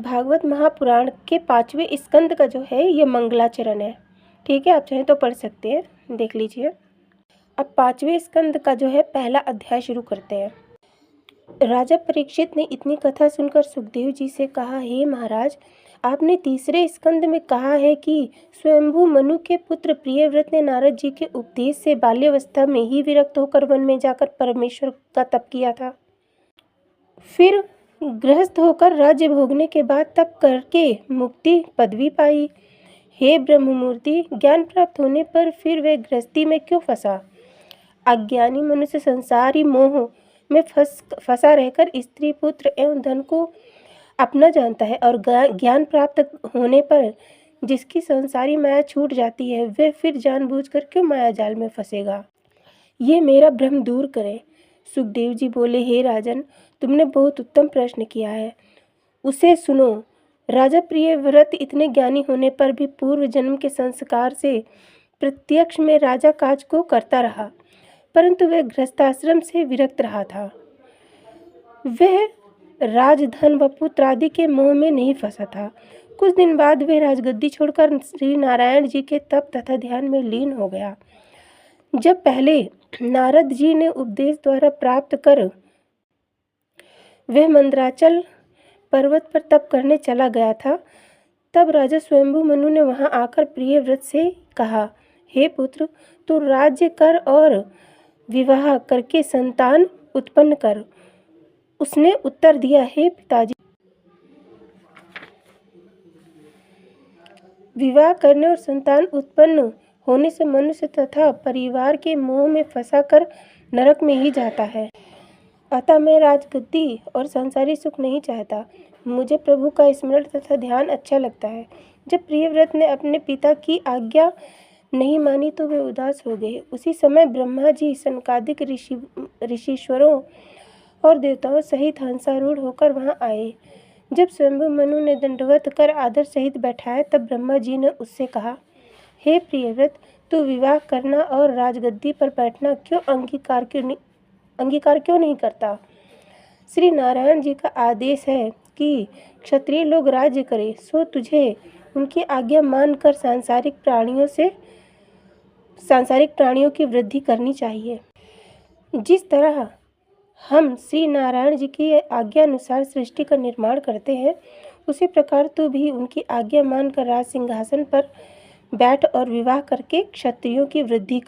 भागवत महापुराण के 5वें स्कंद का जो है ये मंगलाचरण है। ठीक है, आप चाहें तो पढ़ सकते हैं, देख लीजिए। अब 5वें स्कंद का जो है पहला अध्याय शुरू करते हैं। राजा परीक्षित ने इतनी कथा सुनकर सुखदेव जी से कहा, हे महाराज, आपने तीसरे स्कंद में कहा है कि स्वयंभू मनु के पुत्र प्रियव्रत ने नारद जी के उपदेश से बाल्यावस्था में ही विरक्त होकर वन में जाकर परमेश्वर का तप किया था। फिर गृहस्थ होकर राज्य भोगने के बाद तप करके मुक्ति पदवी पाई। हे ब्रह्ममूर्ति, ज्ञान प्राप्त होने पर फिर वह गृहस्थी में क्यों फंसा? अज्ञानी मनुष्य संसारी मोह में फंसा रहकर स्त्री, पुत्र एवं धन को अपना जानता है और ज्ञान प्राप्त होने पर जिसकी संसारी माया छूट जाती है वह फिर जानबूझकर क्यों माया जाल में फंसेगा? ये मेरा भ्रम दूर करें। सुखदेव जी बोले, हे राजन, तुमने बहुत उत्तम प्रश्न किया है, उसे सुनो। राजा प्रियव्रत इतने ज्ञानी होने पर भी पूर्व जन्म के संस्कार से प्रत्यक्ष में राजा काज को करता रहा, परंतु वह गृहस्थाश्रम से विरक्त रहा था। वह राजधन व पुत्र आदि के मोह में नहीं फंसा था। कुछ दिन बाद वह राजगद्दी छोड़कर श्री नारायण जी के तप तथा ध्यान में लीन हो गया। जब पहले नारद जी ने उपदेश द्वारा प्राप्त कर वह मंदराचल पर्वत पर तप करने चला गया था, तब राजा स्वयंभू मनु ने वहां आकर प्रियव्रत से कहा, हे पुत्र, तू राज्य कर और विवाह करके संतान उत्पन्न कर। उसने उत्तर दिया, हे पिताजी, विवाह करने और संतान उत्पन्न होने से मनुष्य तथा परिवार के मोह में फंसाकर नरक में ही जाता है। अतः मैं राजगद्दी और संसारी सुख नहीं चाहता। मुझे प्रभु का स्मरण तथा ध्यान अच्छा लगता है। जब प्रियव्रत ने अपने पिता की आज्ञा नहीं मानी तो वे उदास हो गए। उसी समय ब्रह्मा जी सनकादिक ऋषिश्वरों और देवताओं सहित हंसारूढ़ होकर वहां आए। जब स्वयंभू मनु ने दंडवत कर आदर सहित बैठाया तब ब्रह्मा जी ने उससे कहा, हे प्रियव्रत, तू विवाह करना और राजगद्दी पर बैठना अंगीकार क्यों नहीं करता? श्री नारायण जी का आदेश है कि क्षत्रिय लोग राज्य करें, सो तुझे उनकी आज्ञा मानकर सांसारिक प्राणियों की वृद्धि करनी चाहिए। जिस तरह हम श्री नारायण जी की आज्ञा अनुसार सृष्टि का निर्माण करते हैं, उसी प्रकार तू भी उनकी आज्ञा मानकर राज सिंहासन पर बैठ और विवाह करके क्षत्रियों की वृद्धि